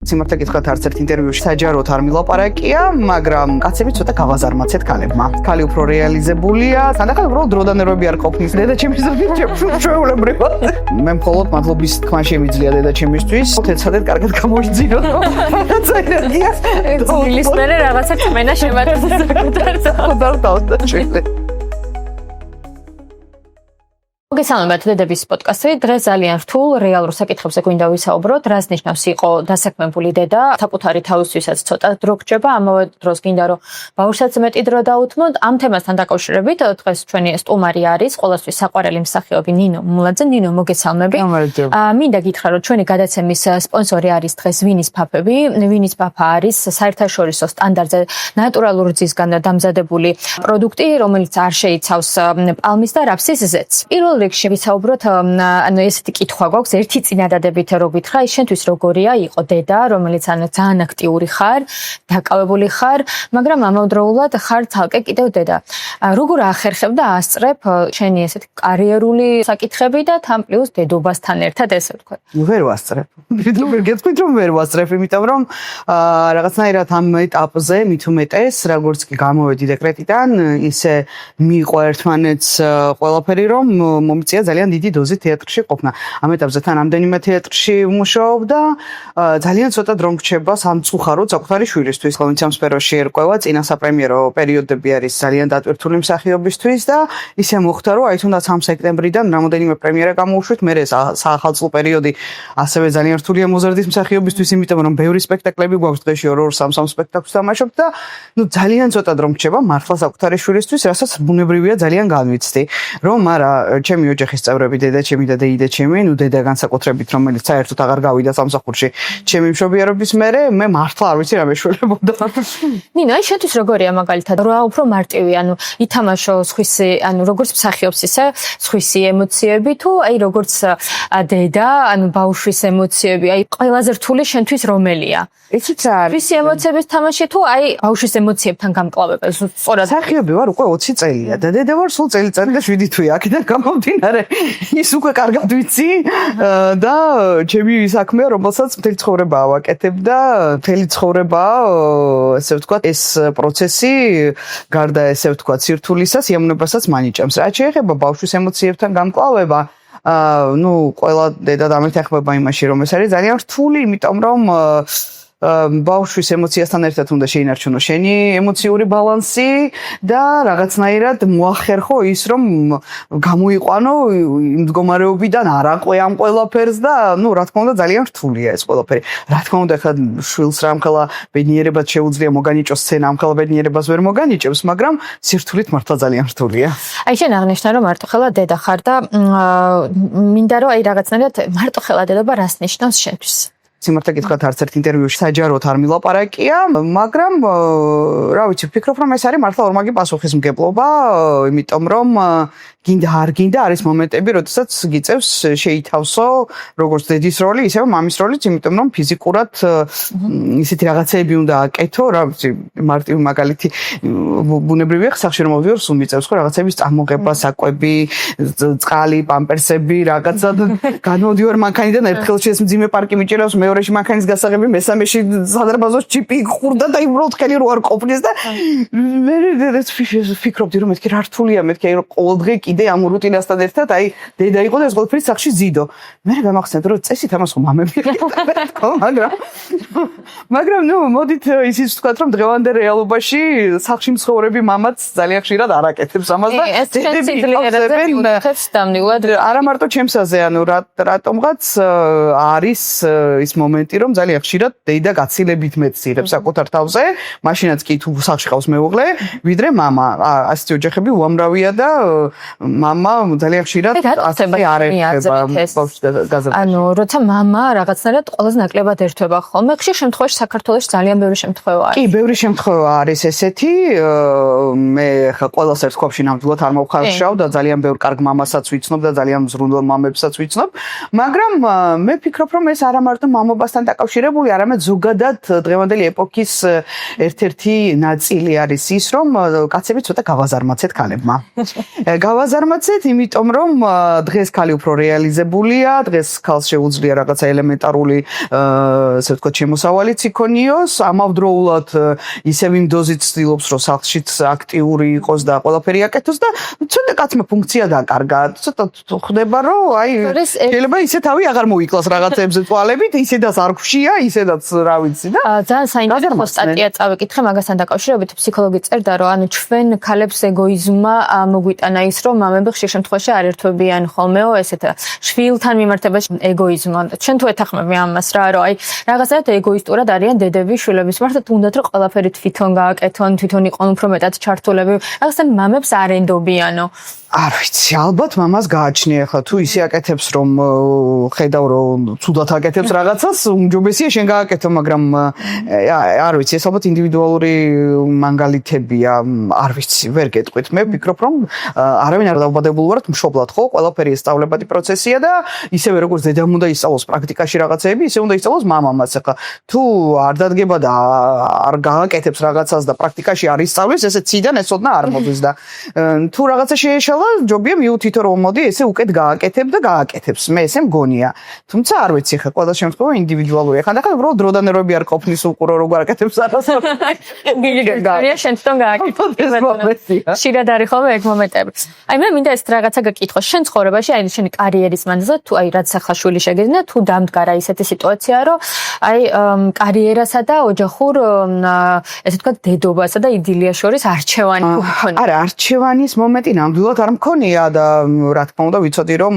სიმართლე გითხრათ, არც ერთ ინტერვიუში საჯაროდ არ მილაპარაკია, მაგრამ კაცები ცოტა გავაზარმაცეთ ქალებმა. ქალი უფრო რეალიზებულია, თანდაყოლ უბრალოდ დროდანერვები არ ყოფნის. დედაჩემის ჩვეულებრივად. მე მხოლოდ მადლობის თქმა შემიძლია დედაჩემისთვის. თეცადეთ კარგად გამოიძირო. რაღაცა ენერგია. ძილის მერე რაღაცა წმენა შემატარდა. ხოდარ. მოგესალმებით დედების პოდკასტში. დღეს ძალიან რთულ რეალურ საკითხებზე გვინდა ვისაუბროთ. რას ნიშნავს იყო დასაქმებული დედა? საკუთარი თავისთვისაც ცოტა დრო გრჩება, ამავე დროს გინდა რომ ბავშვსაც მეტი დრო დაუთმოთ. ამ თემასთან დაკავშირებით დღეს ჩვენი სტუმარი არის ყოველთვის საყვარელი მსახიობი ნინო მულაძე. ნინო, მოგესალმები. მინდა გითხრა რომ ჩვენი გადაცემის სპონსორი არის დღეს ვინის ფაფები. ვინის ფაფა არის საერთაშორისო სტანდარტზე ნატურალურ რძისგან დამზადებული პროდუქტი, რომელიც არ შეიცავს პალმის და რაფსის ზეთს. პირველ რიგში ვისაუბროთ, ანუ ესეთი კითხვა გვაქვს, ერთი წინადადებით რო გითხრა, შენთვის როგორია იყო დედა, რომელიც ძალიან აქტიური ხარ, დაკავებული ხარ, მაგრამ ამავდროულად ხარ თალკე კიდევ დედა. როგორ ახერხებ და ასწრებ შენი ესეთი კარიერული საკითხები და თან პლუს დედობასთან ერთად, ესე ვთქვათ? ვერ ვასწრებ. გეტყვით რომ ვერ ვასწრებ, იმიტომ რომ რაღაცნაირად ამ ეტაპზე მით უმეტეს, როგორც კი გამოვედი დეკრეტიდან, ისე მიიყო ერთმანეთს ყველაფერი, რომ მომიწია ძალიან დიდი დოზი თეატრში ყოფნა. ამ ეტაპზე თან ამდენიმე თეატრში ვმუშაობდა, ძალიან ცოტა დრო მრჩება სამწუხაროდ საკუთარი შვილისთვის. ხოლმე ამ სფეროში ერკვევა წინა საპრემიერო პერიოდები არის ძალიან დატვირთული მსახიობისთვის და ისე მოხდა, რომ აი თუნდაც ამ სექტემბრიდან რამოდენიმე პრემიერა გამოვუშვით, მერე საახალწლო პერიოდი ასევე ძალიან რთულია მოზარდის მსახიობისთვის, იმიტომ რომ ბევრი სპექტაკლები გვაქვს დღეში 2-3 სპექტაკლს თამაშობ და ნუ ძალიან ცოტა დრო მრჩება მართლა საკუთარი შვილისთვის, რასაც ბუნებრივია ძალიან განვიცდი, რომ არა ჩემი ოჯახის წევრები, დედაჩემი და დეიდაჩემი, ნუ დედა განსაკუთრებით, რომელიც საერთოდ აღარ გავიდა სამსახურში ჩემი მშობიარობის მერე, მე მართლა არ ვიცი რა მეშველებოდა. ნინო, აი შენთვის როგორია მაგალითად, რა უფრო მარტივი, ანუ ითამაშო სხვისი, ანუ როგორც მსახიობს ისე სხვისი ემოციები თუ აი როგორც დედა, ანუ ბავშვის ემოციები, აი ყველაზე რთული შენთვის რომელია? იცით რა არის? სხვისი ემოციების თამაში თუ აი ბავშვის ემოციებთან გამკლავება, სწორად მსახიობი ვარ უკვე 20 წელია და დედა ვარ სულ წელიწადი და 7 თვე აქედან გამომდინარე ის უკვე კარგად ვიცი და ჩემი საქმეა, რომელსაც მთელი ცხოვრება ავაკეთებ და მთელი ცხოვრება, ესე ვთქვათ, ეს პროცესი გარდა ესე ვთქვათ სირთულისა, სიამოვნებასაც მანიჭებს. რაც შეეხება ბავშვის ემოციებთან გამკლავება, ნუ ყველა დედა დამეთანხმება იმაში, რომ ეს არის ძალიან რთული, იმიტომ რომ ბავშვის ემოციასთან ერთად უნდა შეინარჩუნო შენი ემოციური ბალანსი და რაღაცნაირად მოახერხო ის, რომ გამოიყვანო იმ მდგომარეობიდან არ აყვე ამ ყველაფერს და ნუ რა თქმა უნდა ძალიან რთულია ეს ყველაფერი. რა თქმა უნდა ხა შვილს რამხელა ბედნიერებად შეუძლია მოგანიჭოს სცენა, ამხელა ბედნიერებას ვერ მოგანიჭებს, მაგრამ სირთულით მართლა ძალიან რთულია. აი შენ აღნიშნა რომ მარტოხელა დედა ხარ და მინდა რომ აი რაღაცნაირად მარტოხელა დედობა რას ნიშნავს შენთვის? სიმართლე გითხრათ, არც ერთ ინტერვიუში საჯაროდ არ მილაპარაკია, მაგრამ რა ვიცი, ვფიქრობ რომ ეს არის მართლა ორმაგი პასუხისმგებლობა, იმიტომ რომ გინდა არ გინდა არის მომენტები, როდესაც გიწევს შეითავსო როგორც დედის როლი, ისე მამის როლიც, იმიტომ რომ ფიზიკურად ისეთი რაღაცეები უნდა აკეთო, რა ვიცი, მარტივი მაგალითი ბუნებრივია სახში რომ მოვიდე, სულ მიწევს ხო რაღაცების წარმოება, საკვები, წყალი, პამპერსები, რაღაცა განმოვდივარ მანქანიდან, ერთხელ ეს მძიმე პარკი მიჭირავს, მეორეში მანქანის გასაღები, მესამეში სადარბაზოს ჩიპი ხურდა და იმროდ ხელი რო არ ყოფნის და მე ვფიქრობდი რომ მეთქი რა რთულია, მეთქი რომ ყოველდღე კიდე ამ რუტინასთან ერთად აი დედა იყო და ეს ყველაფერი სახში ზიდო. მე გამახსენდა რომ წესით ამას ხომ მამები ხო, მაგრამ ნუ მოდით ისიც ვთქვათ რომ დღევანდელ რეალობაში სახში მცხოვრები მამაც ძალიან ხშირად არ აკეთებს ამას და დედები იხებს დამნილად არა მარტო ჩემსაზე, ანუ რატომღაც არის ის მომენტი, რომ ძალიან ხშირად დედა გაცილებით მეტს იღებს საკუთარ თავზე, მაშინაც კი თუ სახში ყავს მეუღლე, ვიდრე მამა. ასეთი ოჯახები უამრავია და მამა ძალიან ხშირად ასე არ ეხება გაზრდაში. ანუ როცა მამა რაღაცნაირად ყველაზე ნაკლებად ერთვება ხოლმე, ხშირ შემთხვევაში საქართველოში ძალიან ბევრი შემთხვევა არის. კი, ბევრი შემთხვევა არის ესეთი. მე ხა ყველას ერთ ქვაბში ნამდვილად არ მოვხარშავ და ძალიან ბევრ კარგ მამასაც ვიცნობ და ძალიან მზრუნველ მამებსაც ვიცნობ, მაგრამ მე ვფიქრობ რომ ეს არა მარტო მამობასთან დაკავშირებული, არამედ ზოგადად დღევანდელი ეპოქის ერთ-ერთი ნაწილი არის ის, რომ კაცები ცოტა გავაზარმაცეთ ქალებმა. გავაზარმაცეთ, იმიტომ რომ დღეს ქალი უფრო რეალიზებულია, დღეს ქალს შეუძლია რაღაცა ელემენტარული, ასე ვთქვათ, შემოსავალიც იქონიოს, ამავდროულად ისევ იმ დოზით ცდილობს, რომ სახლშიც აქტიური იყოს და ყველაფერი აკეთოს და ცოტა კაცმა ფუნქცია დაკარგა. ცოტა ხდება, რომ აი შეიძლება ისე თავი აღარ მოიკლას რაღაცებზე თვალებით, ისედაც არ გვშია, ისედაც რა ვიცი და ძალიან საინტერესო სტატია წავიკითხე მაგასთან დაკავშირებით ფსიქოლოგი წერდა რომ ანუ ჩვენ ქალებს ეგოიზმმა მოგვიტანა ის რომ მამები ხშირ შემთხვევაში არ ერთვებიან ხოლმეო ესეთ შვილთან მიმართებაში ეგოიზმმა ჩვენ თუ ეთანხმები ამას რა რომ აი რაღაცნაირად ეგოისტურად არიან დედები შვილების მიმართ თუნდაც რომ ყველაფერი თვითონ გააკეთონ თვითონ იყვნენ უფრო მეტად ჩართულები რაღაცნაირად მამებს არ ენდობიანო არ ვიცი, ალბათ მამას გააჩნია ახლა თუ ისე აკეთებს რომ ხედავ რომ ცუდად აკეთებს რაღაცას, უმჯობესია შენ გააკეთო, მაგრამ არ ვიცი, ეს ალბათ ინდივიდუალური მანგალითებია, არ ვიცი, ვერ გეტყვით. მე ვფიქრობ რომ არავინ არ დაუბადებულ ვართ მშობლად, ხო? ყველაფერი სწავლებადი პროცესია და ისევე როგორც დედამ უნდა ისწავლოს პრაქტიკაში რაღაცეები, ისე უნდა ისწავლოს მამამაც. ახლა თუ არ დადგება და არ გააკეთებს რაღაცას და პრაქტიკაში არ ისწავლის, ესე ციდან ესოდნა არ მოდის და თუ რაღაცა შეეშალა ჯობია მიუთითო რომ მოდი ესე უკეთ გააკეთებ და გააკეთებს. მე ესე მგონია. თუმცა არ ვიცი ხა ყველა შემთხვევა ინდივიდუალურია. ხან ახლა უბრალოდ დროდანერები არ ყოფნის უყურო როგორ აკეთებს არას. გიგიგა შენ თვითონ გააკეთე. შირად არის ხოლმე ეგ მომენტები. აი მე მინდა ეს რაღაცა გაკითხო. შენ ცხოვრებაში აი შენი კარიერის მანძილზე თუ აი რაც ახლა შვილი შეგეძინა თუ დამდგარა ისეთი სიტუაცია რომ აი კარიერასა და ოჯახურ ესე ვთქვათ დედობასა და იდილიას შორის არჩევანი გქონია. არა, არჩევანის მომენტი ნამდვილად არ მქონია და რა თქმა უნდა ვიცოდი რომ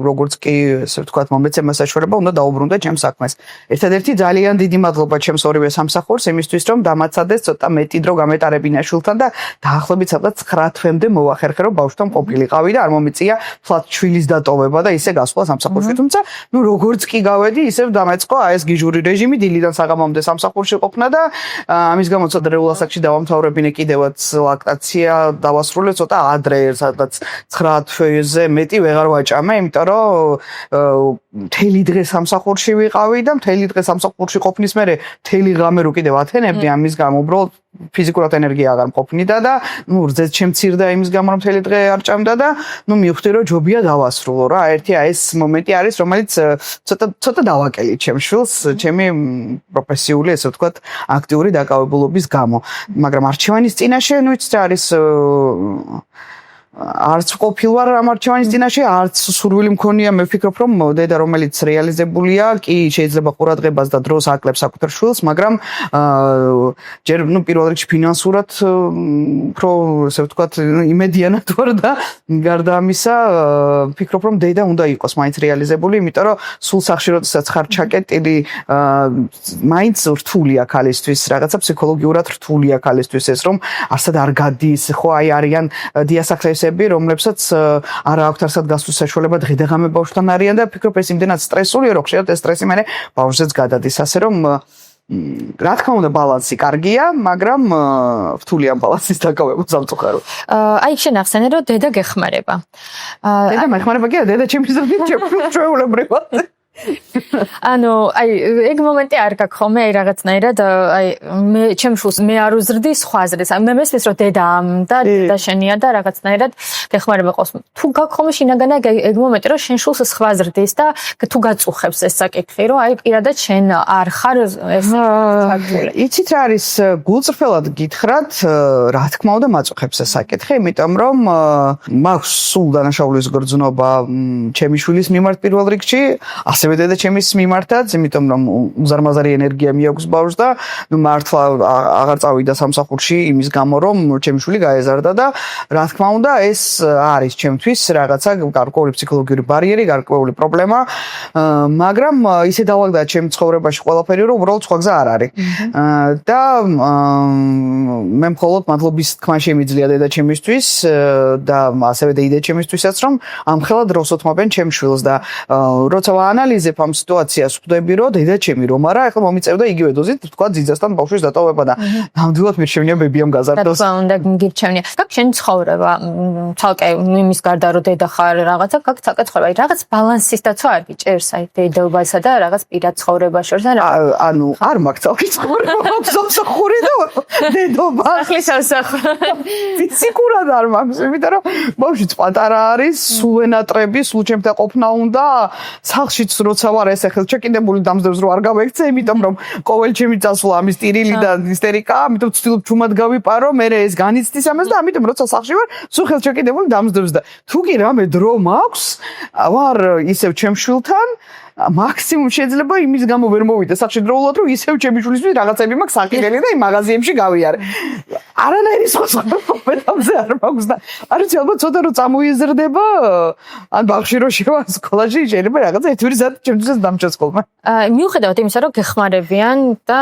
როგორც კი ესე ვთქვათ მომეცემა საშუალება უნდა დაუბრუნდე ჩემს საქმეს. ერთადერთი ძალიან დიდი მადლობა ჩემს ორივე სამსახურს იმისთვის რომ დამაცადეს ცოტა მეტი დრო გამეტარებინა შვილთან და დაახლოებით სადღაც 9 თვემდე მოახერხე რომ ბავშვთან ყოფილიყავი და არ მომეწია ფლატ შვილის დატოვება და ისე გასვლა სამსახურში. თუმცა ნუ როგორც კი გავედი ისევ დამეწყო აი ეს გიჟური რეჟიმი დილიდან საღამომდე სამსახურში ყოფნა და ამის გამო ცოტა რეულასაკში დავამთავრებინე კიდევაც ლაქტაცია დავასრულე ცოტა ადრე სადღაც 9 თვეზე მეტი ვეღარ ვაჭამე, იმიტომ რომ მთელი დღე სამსახურში ვიყავი და მთელი დღე სამსახურში ყოფნის მერე მთელი ღამე რო კიდევ ათენებდი ამის გამო უბრალოდ ფიზიკურად ენერგია აღარ მყოფნიდა და ნუ რძეც შემცირდა იმის გამო რომ მთელი დღე არ ჭამდა და ნუ მივხვდი რომ ჯობია დავასრულო რა. ერთი ეს მომენტი არის რომელიც ცოტა დავაკელით ჩემს შვილს ჩემი პროფესიული ესე ვთქვათ აქტიური დაკავებულობის გამო. მაგრამ არჩევანის წინაშე ნუ იცით რა არის არც ყოფილვარ ამ არჩევანის წინაშე, არც სურვილი მქონია, მე ვფიქრობ რომ დედა რომელიც რეალიზებულია, კი შეიძლება ყურადღებას და დროს აკლებს საკუთარ შვილს, მაგრამ ჯერ ნუ პირველ რიგში ფინანსურად უფრო ესე ვთქვათ იმედიანად ვარ და გარდა ამისა ვფიქრობ რომ დედა უნდა იყოს მაინც რეალიზებული, იმიტომ რომ სულ სახში როდესაც ხარ ჩაკეტილი მაინც რთულია ქალისთვის, რაღაცა ფსიქოლოგიურად რთულია ქალისთვის ეს რომ არსად არ გადის, ხო აი არიან დიასახლისები რომლებსაც არ აქვთ არსად გასვლის საშუალება დღე-დღე ბავშვთან არიან და ვფიქრობ ეს იმდენად სტრესულია რომ ხშირად ეს სტრესი მერე ბავშვზეც გადადის, ასე რომ რა თქმა უნდა ბალანსი კარგია, მაგრამ რთულია ამ ბალანსის დაკავება სამწუხაროდ. აი შენ ახსენე რომ დედა გეხმარება. დედა მეხმარება კი, დედა ჩემი ზრდით ჩვეულებრივად. ანუ აი ეგ მომენტი არ გაქვს ხოლმე აი რაღაცნაირად აი მე ჩემს შულს მე არ უზრდი სხვა აზრს. მე მესმის რომ დედა ამ და დედა შენია და რაღაცნაირად გეხმარება ყავს. თუ გაქვს ხოლმე შინაგანა ეგ მომენტი რომ შენ შულს სხვა ზრდის და თუ გაწუხებს ეს საკითხი რომ აი პირადად შენ არ ხარ ეს იცით რა არის გულწრფელად გითხრათ რა თქმა უნდა მაწუხებს ეს საკითხი, იმიტომ რომ მაქვს სულ დანაშაულის გრძნობა ჩემი შვილის მიმართ პირველ რიგში, ასევე დედა ჩემის მიმართაც, იმიტომ რომ უზარმაზარი ენერგია მიაქვს ბავშვს და მართლა აღარ წავიდა სამსახურში იმის გამო რომ ჩემი შვილი გაეზარდა და რა თქმა უნდა ეს არის ჩემთვის რაღაცა გარკვეული ფსიქოლოგიური ბარიერი, გარკვეული პრობლემა, მაგრამ ისე დავაგდა ჩემ ცხოვრებაში ყველაფერი რომ უბრალოდ სხვა გზა არ არის. და მე მხოლოდ მადლობის თქმა შემიძლია დედა ჩემისთვის და ასევე დედა ჩემისთვისაც რომ ამხელა დროს უთმობენ ჩემ შვილს და როცა ვაანალიზებ აანალიზებ ამ სიტუაციას, ხვდები რომ დედაჩემი რომ არა, ახლა მომიწევდა იგივე დოზით, თქვა ძიძასთან ბავშვის დატოვება და ნამდვილად მირჩევნია ბებიამ გაზარდოს. რა უნდა გირჩევნია. გაკ შენ ცხოვრება, თალკე იმის გარდა რომ დედა ხარ რაღაცა, გაკ თალკე ცხოვრება, რაღაც ბალანსის დაცვა არ გიჭერს აი დედობასა და რაღაც პირად ცხოვრებას შორის და ანუ არ მაქვს თალკე ცხოვრება, სამსახური და დედობა. ახლის სამსახური. ფიზიკურად არ მაქვს, იმიტომ რომ ბავშვიც პატარა არის, სულ ენატრები, სულ ჩემთან ყოფნა უნდა, სახლშიც როცა ვარ ესე ხელჩეკიდებული დამზდებს რომ არ გავექცე, იმიტომ რომ ყოველ ჩემი წასვლა ამის ტირილი და ისტერიკა, ამიტომ ვცდილობ ჩუმად გავიპარო, მე ეს განიცდის ამას და ამიტომ როცა სახლში ვარ, სულ ხელჩეკიდებული დამზდებს და თუ კი რამე დრო მაქვს, ვარ ისევ ჩემ შვილთან მაქსიმუმ შეიძლება იმის გამო ვერ მოვიდე სახში დროულად რომ ისევ ჩემი შვილისთვის რაღაცები მაქვს საკიდელი და იმ მაღაზიებში გავიარე. არანაირი სხვადასხვაობებზე არ მაქვს და არ ვიცი ალბათ ცოტა რომ წამოიზრდება ან ბაღში რო შევა სკოლაში შეიძლება რაღაცა ერთვირზად ჩემთვისაც დამჭა სკოლა. მიუხედავად იმისა რომ გეხმარებიან და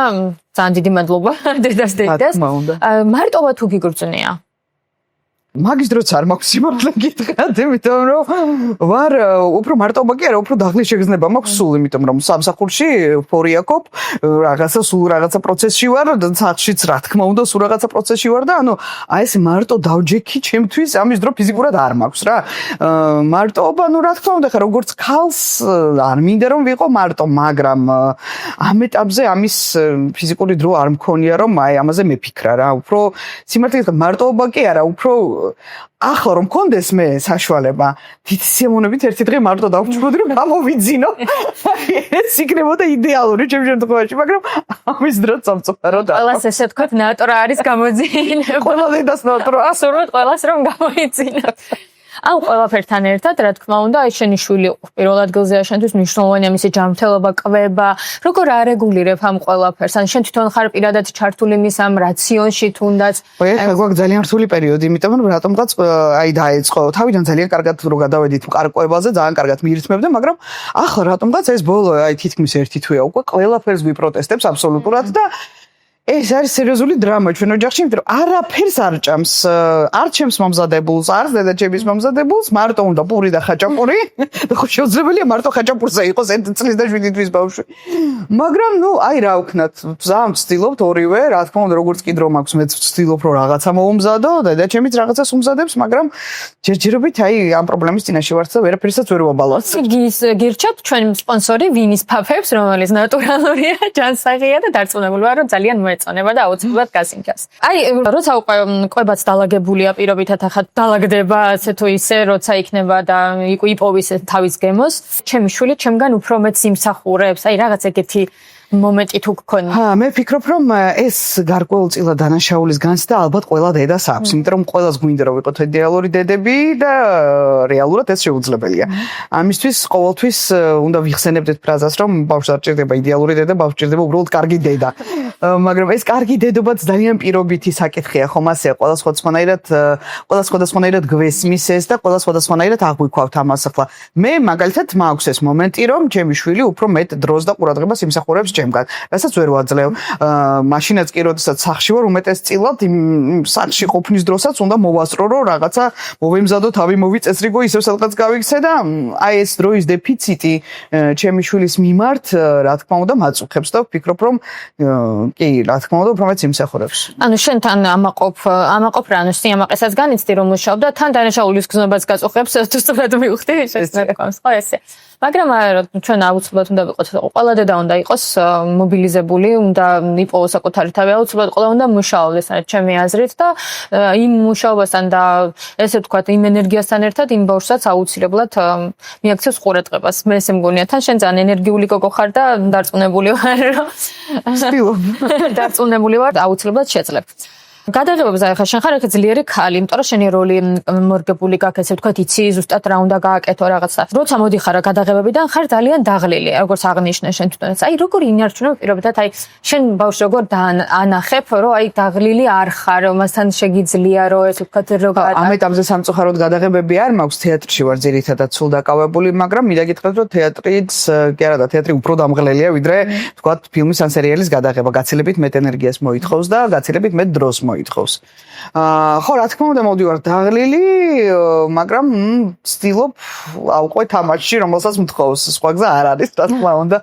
ძალიან დიდი მადლობა დედას დედას. მარტოობა თუ გიგრძნია? მაგის დროც არ მაქვს სიმართლე გითხრათ, იმიტომ რომ ვარ უფრო მარტოობა კი არა, უფრო დაღლის შეგრძნება მაქვს სულ, იმიტომ რომ სამსახურში ფორიაკობ, რაღაცა სულ რაღაცა პროცესში ვარ, სახლშიც რა თქმა უნდა სულ რაღაცა პროცესში ვარ და ანუ აი ეს მარტო დავჯექი ჩემთვის ამის დრო ფიზიკურად არ მაქვს რა. მარტოობა, ну რა თქმა უნდა, ხა როგორც ქალს არ მინდა რომ ვიყო მარტო, მაგრამ ამ ეტაპზე ამის ფიზიკური დრო არ მქონია რომ აი ამაზე მეფიქრა რა. უფრო სიმართლე გითხრათ, მარტოობა კი არა, უფრო ახლა რომ მქონდეს მე საშუალება, თითი სიამოვნებით ერთი დღე მარტო დავჭროდი რომ გამოვიძინო. ეს იქნებოდა იდეალური ჩემ შემთხვევაში, მაგრამ ამის დროც სამწუხარო და ყველას ესე თქვა ნატრა არის გამოძინება. ყველა დედას ნატრა. ასურვოთ ყველას რომ გამოიძინოთ. ამ ყველაფერთან ერთად, რა თქმა უნდა, აი შენი შვილი პირველ ადგილზეა შენთვის მნიშვნელოვანია მისი ჯანმრთელობა, კვება. როგორ არეგულირებ ამ ყველაფერს? ან შენ თვითონ ხარ პირადად ჩართული მის ამ რაციონში თუნდაც? ეხლა გვაქვს ძალიან რთული პერიოდი, იმიტომ რომ რატომღაც აი დაეწყო. თავიდან ძალიან კარგად რო გადავედით მყარკვებაზე, ძალიან კარგად მიირთმევდა, მაგრამ ახლა რატომღაც ეს ბოლო აი თითქმის ერთი თვეა უკვე ყველაფერს ვიპროტესტებს აბსოლუტურად და ეს არის სერიოზული დრამა ჩვენ ოჯახში, იმიტომ რომ არაფერს არ ჭამს, არ ჩემს მომზადებულს, არ დედაჩემის მომზადებულს, მარტო უნდა პური და ხაჭაპური. ხო შეუძლებელია მარტო ხაჭაპურზე იყოს 1 წლის და 7 თვის ბავშვი. მაგრამ ნუ აი რა ვქნათ, ძალიან ვცდილობთ ორივე, რა თქმა უნდა, როგორც კი დრო მაქვს, მეც ვცდილობ რომ რაღაცა მოვუმზადო, დედაჩემიც რაღაცას უმზადებს, მაგრამ ჯერჯერობით აი ამ პრობლემის წინაშე ვართ და ვერაფერსაც ვერ ვაბალანსებ. გირჩევთ ჩვენი სპონსორი ვინის ფაფებს, რომელიც ნატურალურია, ჯანსაღია და დარწმუნებული ვარ, რომ ძალიან ეწონება და აუცილებლად გასინჯას. აი, როცა უკვე კვებაც დალაგებულია პირობითად ახლა დალაგდება ასე თუ ისე, როცა იქნება და იპოვის თავის გემოს, ჩემი შვილი ჩემგან უფრო მეც იმსახურებს. აი, რაღაც ეგეთი მომენტი თუ გქონია. მე ვფიქრობ, რომ ეს გარკვეულწილად დანაშაულის განცდა ალბათ ყველა დედას აქვს, იმიტომ რომ ყველას გვინდა რომ ვიყოთ იდეალური დედები და რეალურად ეს შეუძლებელია. ამისთვის ყოველთვის უნდა ვიხსენებდეთ ფრაზას, რომ ბავშვს არ ჭირდება იდეალური დედა, ბავშვს ჭირდება უბრალოდ კარგი დედა. მაგრამ ეს კარგი დედობაც ძალიან პირობითი საკითხია, ხომ ასე, ყველა სხვადასხვანაირად გვესმის ეს და ყველა სხვადასხვანაირად აღვიქვავთ ამას ახლა. მე მაგალითად მაქვს ეს მომენტი, რომ ჩემი შვილი უფრო მეტ დროს და ყურადღებას იმსახურებს ჩემგან, რასაც ვერ ვაძლევ. მაშინაც კი როდესაც სახლში ვარ, უმეტესწილად იმ სახლში ყოფნის დროსაც უნდა მოვასწრო, რომ რაღაცა მოვემზადო, თავი მოვიწესრიგო, ისევ სადღაც გავიქცე და აი ეს დროის დეფიციტი ჩემი შვილის მიმართ, რა თქმა უნდა, მაწუხებს და ვფიქრობ, რომ კი, რა თქმა უნდა, უფრო მეც იმსახურებს. ანუ შენთან ამაყობ რა, ანუ სიამაყესაც განიცდი რომ მუშაობ და თან დანაშაულის გზნობაც გაწუხებს, თუ სწორად მივხვდი, შესაძლოა, ხო ესე. მაგრამ ჩვენ აუცილებლად უნდა ვიყოთ, ყველა დედა უნდა იყოს მობილიზებული, უნდა იპოვოს საკუთარი თავი, აუცილებლად ყველა უნდა მუშაობდეს, ჩემი აზრით და იმ მუშაობასთან და ესე ვთქვათ, იმ ენერგიასთან ერთად იმ ბავშვსაც აუცილებლად მიაქცევს ყურადღებას. მე ესე მგონია, თან შენ ძალიან ენერგიული გოგო ხარ და დარწმუნებული ვარ, რომ დარწმუნებული ვარ, აუცილებლად შეძლებ. გადაღებებზე ახლა შენ ხარ ახლა ძლიერი ქალი, იმიტომ რომ შენი როლი მორგებული გაქვს, ესე ვთქვათ, იცი ზუსტად რა უნდა გააკეთო რაღაცა. როცა მოდიხარ გადაღებებიდან ხარ ძალიან დაღლილი, როგორც აღნიშნე შენ თვითონაც. აი როგორ ინარჩუნებ პირობითად, აი შენ ბავშვს როგორ დაანახებ, რომ აი დაღლილი არ ხარ, მასთან შეგიძლია რომ ესე ვთქვათ როგორ ამ ეტაპზე სამწუხაროდ გადაღებები არ მაქვს, თეატრში ვარ ძირითადად სულ დაკავებული, მაგრამ მინდა გითხრათ, რომ თეატრიც კი არა და თეატრი უფრო დამღლელია, ვიდრე ვთქვათ ფილმის ან სერიალის გადაღება. გაცილებით მეტ ენერგიას მოითხოვს და გაცილებით მეტ დროს მოითხოვს. ხო, რა თქმა უნდა, მოვდივარ დაღლილი, მაგრამ ვცდილობ ავყვე თამაშში, რომელსაც მთხოვს. სხვა გზა არ არის, რა თქმა უნდა.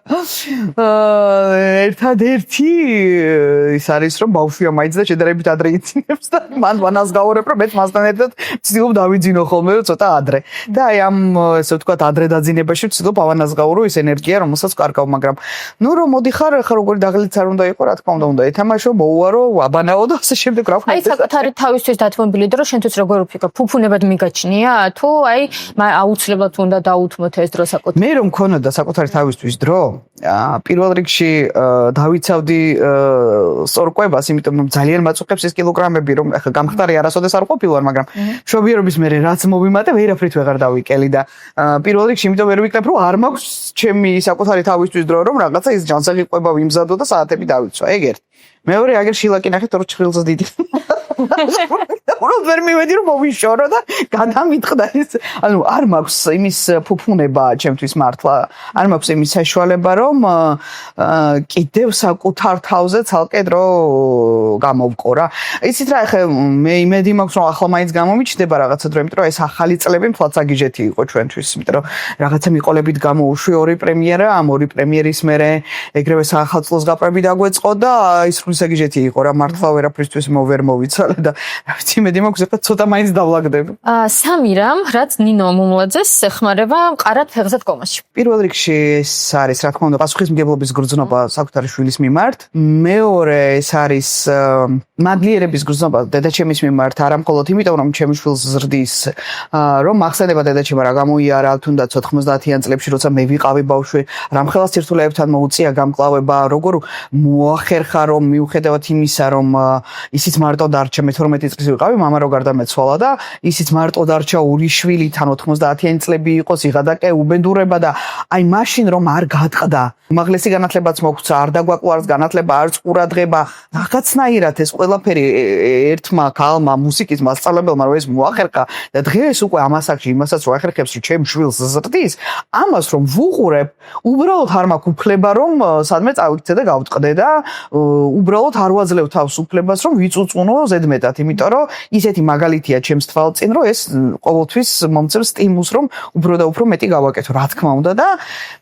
ერთადერთი ის არის, რომ ბავშვია მაინც და შედარებით ადრე იცინებს და მან ვანაზგაურებ, რომ მეც მასთან ერთად ვცდილობ დავიძინო ხოლმე ცოტა ადრე. და აი ამ ესე ვთქვათ ადრე დაძინებაში ვცდილობ ავანაზგაურო ის ენერგია, რომელსაც ვკარგავ, მაგრამ რომ მოდიხარ, ხა როგორი დაღლიც არ უნდა იყო, რა თქმა უნდა, ეთამაშო, მოუარო, აბანაო და ასე შემდეგ რა ვქნა. აი საკუთარი თავისთვის დათმობილი დრო შენთვის როგორ ვფიქრობ? ფუფუნებად მიგაჩნია თუ აი აუცილებლად უნდა დაუთმოთ ეს დრო საკუთარ? მე რომ მქონოდა საკუთარი თავისთვის დრო, პირველ რიგში დავიცავდი სწორკვებას, იმიტომ რომ ძალიან მაწუხებს ეს კილოგრამები, რომ ახლა გამხდარი არასოდეს არ ყოფილვარ, მაგრამ მშობიარობის მერე რაც მოვიმატე, ვერაფრით ვეღარ დავიკელი და პირველ რიგში იმიტომ ვერ ვიკნებ, რომ არ მაქვს ჩემი საკუთარი თავისთვის დრო, რომ რაღაცა ის ჯანსაღი ყვება ვიმზადო და საათები დავიცვა. ეგ ერთ. მეორე აგერ შილაკი ნახეთ, რო ჩხილზე დიდი. უბრალოდ ვერ მივედი რომ მოვიშორო და გადამიტყდა ის. ანუ არ მაქვს იმის ფუფუნება ჩემთვის მართლა. არ მაქვს იმის საშუალება რომ კიდევ საკუთარ თავზე ცალკე დრო გამოვყო რა. იცით რა, ახლა მე იმედი მაქვს რომ ახლა მაინც გამომიჩნდება რაღაცა დრო, იმიტომ რომ ეს ახალი წლები მთლად საგიჟეთი იყო ჩვენთვის, იმიტომ რომ რაღაცა მიყოლებით გამოუშვი ორი პრემიერა, ამ ორი პრემიერის მერე ეგრევე საახალ წელს გაპრები დაგვეწყო და ის საგიჟეთი იყო რა, მართლა ვერაფრისთვის ვერ მოვიცვალე და რა ვიცი, იმედი მაქვს ახლა ცოტა მაინც დავლაგდებ. სამი რამ, რაც ნინო მომლაძეს ეხმარება მყარად ფეხზე დგომაში. პირველ რიგში ეს არის, რა თქმა უნდა, პასუხისმგებლობის გრძნობა საკუთარი შვილის მიმართ. მეორე ეს არის მადლიერების გრძნობა დედაჩემის მიმართ, არა მხოლოდ იმიტომ, რომ ჩემი შვილს ზრდის, რომ ახსენება დედაჩემა რა გამოიარა, თუნდაც 90-იან წლებში, როცა მე ვიყავი ბავშვი, რამხელა სირთულეებთან მოუწია გამკლავება, როგორ მოახერხა, რომ მიუხედავად იმისა, რომ ისიც მარტო დარჩა, მე 12 წლის ვიყავი, მამა რო გარდამეცვალა და ისიც მარტო დარჩა ორი შვილი, თან 90-იანი წლები იყო, სიღადაკე, უბედურება და აი მაშინ რომ არ გადყდა, უმაღლესი განათლებაც მოგვცა, არ დაგვაკლარს განათლება, არც ყურადღება, რაღაცნაირად ეს ყველაფერი ერთმა ქალმა, მუსიკის მასწავლებელმა რო ეს მოახერხა და დღეს უკვე ამასაკში იმასაც რო ახერხებს, რომ ჩემ შვილს ზრდის, ამას რომ ვუყურებ, უბრალოდ არ მაქვს უფლება რომ სადმე წავიქცე და გავტყდე და უბრალოდ არ ვაძლევ თავს უფლებას რომ ვიწუწუნო ზედმეტად, იმიტომ რომ ისეთი მაგალითია ჩემს თვალწინ, რომ ეს ყოველთვის მომწევს სტიმულს, რომ უფრო და უფრო მეტი გავაკეთო, რა თქმა უნდა და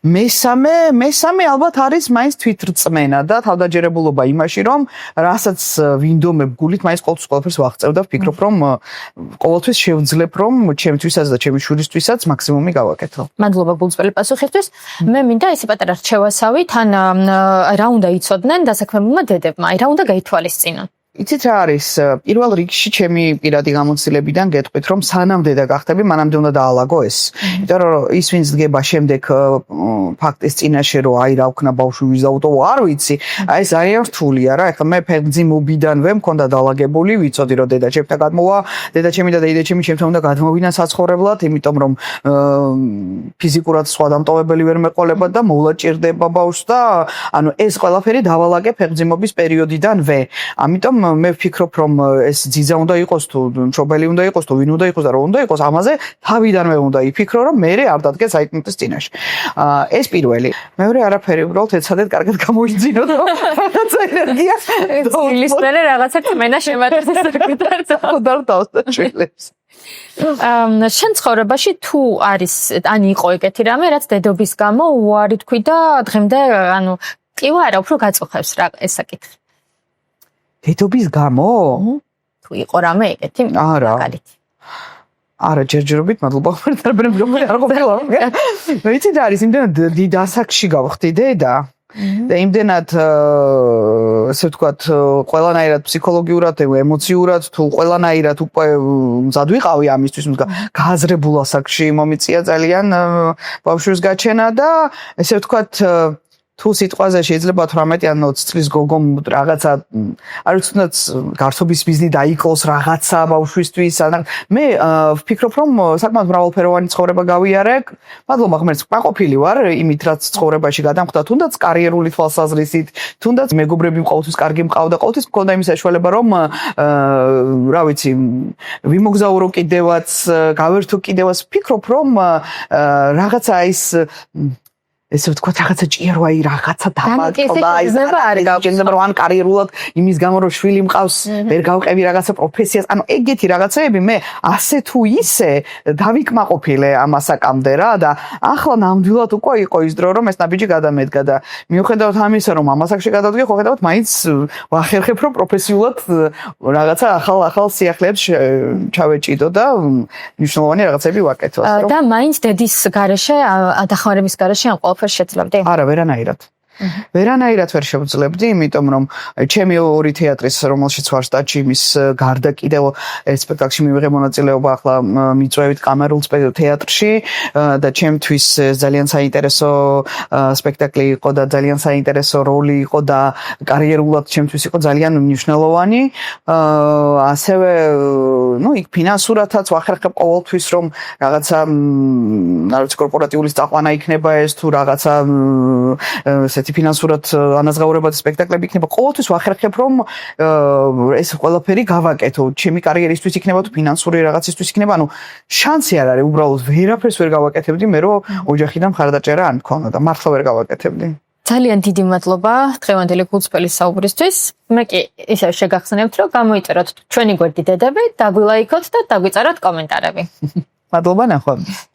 მესამე ალბათ არის მაინც თვითრწმენა და თავდაჯერებულობა იმაში, რომ რასაც ვინდომებ გულით, მაინც ყოველთვის ყველაფერს ვაღწევ და ვფიქრობ, რომ ყოველთვის შევძლებ, რომ ჩემთვისაც და ჩემი შვილისთვისაც მაქსიმუმი გავაკეთო. მადლობა გულწრფელი პასუხისთვის. მე მინდა ისე პატარა რჩევასავი, თან რა უნდა იცოდნენ დასაქმებულმა დედებმა, აი რა უნდა გაითვალისწინონ. იცით რა არის, პირველ რიგში ჩემი პირადი გამოცდილებიდან გეტყვით, რომ სანამ დედა გახდები, მანამდე უნდა დაალაგო ეს. იმიტომ რომ ის ვინც დგება შემდეგ ფაქტის წინაშე, რომ აი რა ვქნა ბავშვი ვიზაუტო, არ ვიცი. აი ეს ძალიან რთულია რა. ეხლა მე ფეხმძიმობიდანვე მქონდა დაალაგებული, ვიცოდი რომ დედა ჩემთან გადმოვა, დედაჩემი და დეიდაჩემი ჩემთან უნდა გადმოვიდნენ საცხოვრებლად, იმიტომ რომ ფიზიკურად სხვა დამტოვებელი ვერ მეყოლებათ და მოვლა ჭირდება ბავშვს და ანუ ეს ყველაფერი დავალაგე ფეხმძიმობის პერიოდიდანვე. ამიტომ მე ვფიქრობ, რომ ეს ძიძა უნდა იყოს თუ მშობელი უნდა იყოს თუ ვინ უნდა იყოს და რა უნდა იყოს, ამაზე თავიდანვე უნდა იფიქრო, რომ მე არ დადგეს საიტმენტის წინაშე. ეს პირველი. მეორე არაფერი, უბრალოდ ეცადეთ კარგად გამოიძინოთ, რომ რაღაცა ენერგია ძილის მერე რაღაცა წმენა შემატეს საკუთარ დავდავს და შვილებს. შენ ცხოვრებაში თუ არის ან იყო ეგეთი რამე, რაც დედობის გამო უარი თქვი და დღემდე ანუ კი არა, უფრო გაწუხებს რა ეს საკითხი. დედობის გამო? თუ იყო რამე ეგეთი? არა. არა, ჯერჯერობით, მადლობა, მერტარბერები არ ყოფილა. ვიცი რა არის, იმდენად დიდ ასაკში გავხდი დედა. და იმდენად ესე ვთქვათ, ყველანაირად ფსიქოლოგიურად, ემოციურად თუ ყველანაირად უკვე მზად ვიყავი ამისთვის, გააზრებულ ასაკში მომიწია ძალიან ბავშვის გაჩენა და ესე ვთქვათ თუ სიტყვაზე შეიძლება 18 ან 20 წლის გოგომ რაღაცა არ ვიცი, თუნდაც გარსობის ბიზნი დაიკლოს რაღაცა ბავშვისთვის, მე ვფიქრობ, რომ საკმაოდ მრავალფეროვანი ცხოვრება გავიარე. მადლობა ღმერთს, ყოფილი ვარ იმით, რაც ცხოვრებაში გადამხდა, თუნდაც კარიერული თვალსაზრისით, თუნდაც მეგობრები ყოველთვის კარგი მყავდა, ყოველთვის მქონდა იმის საშუალება, რომ რა ვიცი, ვიმოგზაურო კიდევაც, გავერთო კიდევაც. ვფიქრობ, რომ რაღაცა ის ესე ვთქვათ, რაღაცა ჭირვაი, რაღაცა დამატება არ გაგვჭირდება რომ ან კარიერულად იმის გამო რომ შვილი მყავს, ვერ გავყევი რაღაცა პროფესიას, ანუ ეგეთი რაღაცეები მე ასე თუ ისე დავიკმაყოფილე ამ ასაკამდე რა და ახლა ნამდვილად უკვე იყო ის დრო რომ ეს ნაბიჯი გადამედგა და მიუხედავად ამისა რომ ამ ასაკში გადავდგე, ხო ხედავთ მაინც ვახერხებ რომ პროფესიულად რაღაცა ახალ სიახლეებს ჩავეჭიდო და მნიშვნელოვანი რაღაცები ვაკეთო. და მაინც დედის გარეშე, დახმარების გარეშე ამ ყველაფერს შეძლებდი? არა, ვერანაირად. ვერანაირად ვერ შევძლებდი, იმიტომ რომ ჩემი ორი თეატრის, რომელშიც ვარ სტაჟში, მის გარდა კიდევ ერთ სპექტაკლში მივიღე მონაწილეობა ახლა მიწვევით კამერულ თეატრში და ჩემთვის ძალიან საინტერესო სპექტაკლი იყო და ძალიან საინტერესო როლი იყო და კარიერულად ჩემთვის იყო ძალიან მნიშვნელოვანი. ასევე, იქ ფინანსურადაც ვახერხებ ყოველთვის რომ რაღაცა, არ ვიცი, კორპორატიული წაყვანა იქნება ეს თუ რაღაცა ესეთი ფინანსურად ანაზღაურებადი სპექტაკლები იქნება, ყოველთვის ვახერხებ რომ ეს ყველაფერი გავაკეთო. ჩემი კარიერისთვის იქნება თუ ფინანსური რაღაცისთვის იქნება, ანუ შანსი არ არის, უბრალოდ ვერაფერს ვერ გავაკეთებდი მე რომ ოჯახიდან მხარდაჭერა არ მქონოდა და მართლა ვერ გავაკეთებდი. ძალიან დიდი მადლობა დღევანდელი გულწრფელის საუბრისთვის. მე კი ისევ შეგახსენებთ რომ გამოიწეროთ ჩვენი გვერდი დედები, დაგვილაიქოთ და დაგვიწეროთ კომენტარები. მადლობა ნახვამდის.